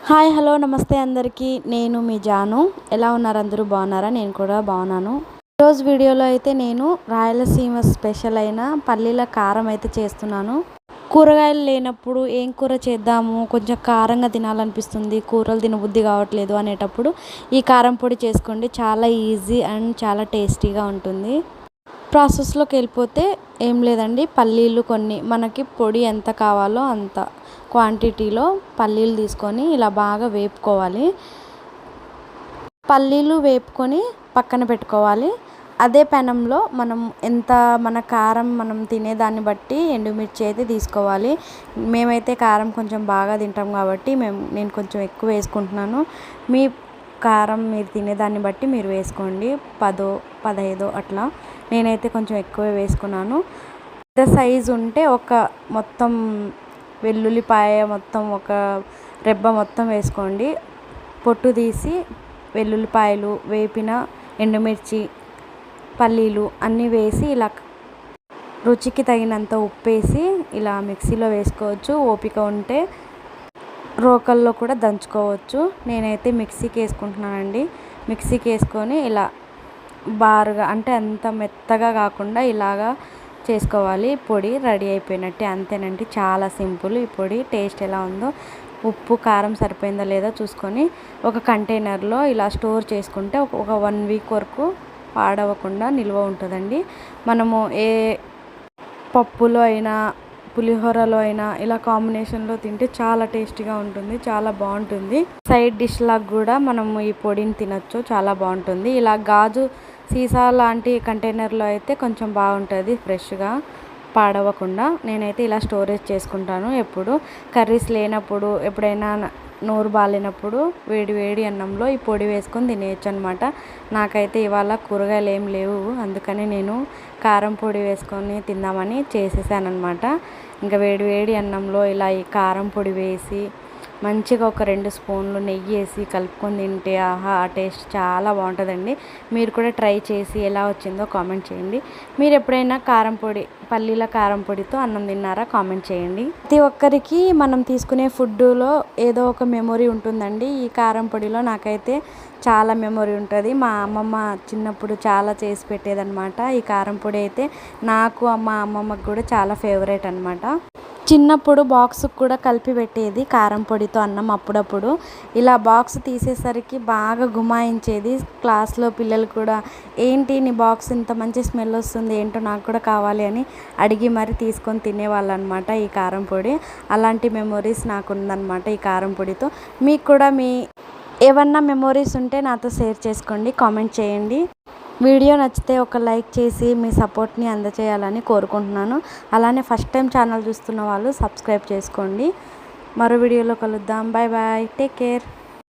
Hi hello నమస్తే అందరికీ. నేను మీ జాను. ఎలా ఉన్నారు? అందరూ బాగున్నారా? నేను కూడా బాగున్నాను. ఈరోజు వీడియోలో అయితే నేను రాయలసీమ స్పెషల్ అయిన పల్లీల కారం అయితే చేస్తున్నాను. కూరగాయలు లేనప్పుడు ఏం కూర చేద్దాము, కొంచెం కారంగా తినాలనిపిస్తుంది, కూరలు తినబుద్ధి కావట్లేదు అనేటప్పుడు ఈ కారం పొడి చేసుకోండి. చాలా ఈజీ అండ్ చాలా టేస్టీగా ఉంటుంది. ప్రాసెస్లోకి వెళ్ళిపోతే ఏం లేదండి, పల్లీలు కొన్ని మనకి పొడి ఎంత కావాలో అంత క్వాంటిటీలో పల్లీలు తీసుకొని ఇలా బాగా వేపుకోవాలి. పల్లీలు వేపుకొని పక్కన పెట్టుకోవాలి. అదే పెనంలో మన కారం మనం తినేదాన్ని బట్టి ఎండుమిర్చి అయితే తీసుకోవాలి. మేమైతే కారం కొంచెం బాగా తింటాం కాబట్టి నేను కొంచెం ఎక్కువ వేసుకుంటున్నాను. మీ కారం మీరు తినేదాన్ని బట్టి మీరు వేసుకోండి. 10, 15 అట్లా. నేనైతే కొంచెం ఎక్కువే వేసుకున్నాను. పెద్ద సైజు ఉంటే మొత్తం వెల్లుల్లిపాయ మొత్తం ఒక రెబ్బ మొత్తం వేసుకోండి. పొట్టు తీసి వెల్లుల్లిపాయలు, వేపిన ఎండుమిర్చి, పల్లీలు అన్నీ వేసి ఇలా రుచికి తగినంత ఉప్పేసి ఇలా మిక్సీలో వేసుకోవచ్చు. ఓపిక ఉంటే రోకల్లో కూడా దంచుకోవచ్చు. నేనైతే మిక్సీకి వేసుకుంటున్నానండి. మిక్సీకి వేసుకొని ఇలా బారుగా, అంటే అంత మెత్తగా కాకుండా ఇలాగా చేసుకోవాలి. పొడి రెడీ అయిపోయినట్టే, అంతేనండి. చాలా సింపుల్. ఈ పొడి టేస్ట్ ఎలా ఉందో, ఉప్పు కారం సరిపోయిందో లేదో చూసుకొని ఒక కంటైనర్లో ఇలా స్టోర్ చేసుకుంటే ఒక 1 వీక్ వరకు పాడవకుండా నిల్వ ఉంటుందండి. మనము ఏ పప్పులో అయినా పులిహోరలో అయినా ఇలా కాంబినేషన్లో తింటే చాలా టేస్టీగా ఉంటుంది, చాలా బాగుంటుంది. సైడ్ డిష్ లాగా కూడా మనము ఈ పొడిని తినచ్చు, చాలా బాగుంటుంది. ఇలా గాజు సీసా లాంటి కంటైనర్లో అయితే కొంచెం బాగుంటుంది, ఫ్రెష్గా పాడవకుండా. నేనైతే ఇలా స్టోరేజ్ చేసుకుంటాను. ఎప్పుడు కర్రీస్ లేనప్పుడు, ఎప్పుడైనా నోరు బాగాలేనప్పుడు వేడి వేడి అన్నంలో ఈ పొడి వేసుకొని తినేయచ్చు అనమాట. నాకైతే ఇవాళ కూరగాయలు ఏం లేవు, అందుకని నేను కారం పొడి వేసుకొని తిందామని చేసేసాను అనమాట. ఇంకా వేడి వేడి అన్నంలో ఇలా ఈ కారం పొడి వేసి మంచిగా ఒక 2 స్పూన్లు నెయ్యి వేసి కలుపుకొని తింటే ఆహా, ఆ టేస్ట్ చాలా బాగుంటుందండి. మీరు కూడా ట్రై చేసి ఎలా వచ్చిందో కామెంట్ చేయండి. మీరు ఎప్పుడైనా పల్లీల కారం పొడితో అన్నం తిన్నారా? కామెంట్ చేయండి. ప్రతి ఒక్కరికి మనం తీసుకునే ఫుడ్లో ఏదో ఒక మెమొరీ ఉంటుందండి. ఈ కారం పొడిలో నాకైతే చాలా మెమొరీ ఉంటుంది. మా అమ్మమ్మ చిన్నప్పుడు చాలా చేసి పెట్టేదన్నమాట. ఈ కారం పొడి అయితే నాకు మా అమ్మమ్మకి కూడా చాలా ఫేవరెట్ అనమాట. చిన్నప్పుడు బాక్స్కి కూడా కలిపి పెట్టేది కారం పొడితో అన్నం. అప్పుడప్పుడు ఇలా బాక్స్ తీసేసరికి బాగా గుమాయించేది. క్లాస్లో పిల్లలు కూడా, ఏంటి నీ బాక్స్ ఇంత మంచి స్మెల్ వస్తుంది, ఏంటో నాకు కూడా కావాలి అని అడిగి మరి తీసుకొని తినేవాళ్ళు అనమాట ఈ కారం పొడి. అలాంటి మెమొరీస్ నాకు ఉందన్నమాట ఈ కారం పొడితో. మీకు కూడా ఏమన్నా మెమొరీస్ ఉంటే నాతో షేర్ చేసుకోండి, కామెంట్ చేయండి. వీడియో నచ్చితే ఒక లైక్ చేసి మీ సపోర్ట్ని అందజేయాలని కోరుకుంటున్నాను. అలానే ఫస్ట్ టైం ఛానల్ చూస్తున్న వాళ్ళు సబ్స్క్రైబ్ చేసుకోండి. మరో వీడియోలో కలుద్దాం. Bye bye, take care.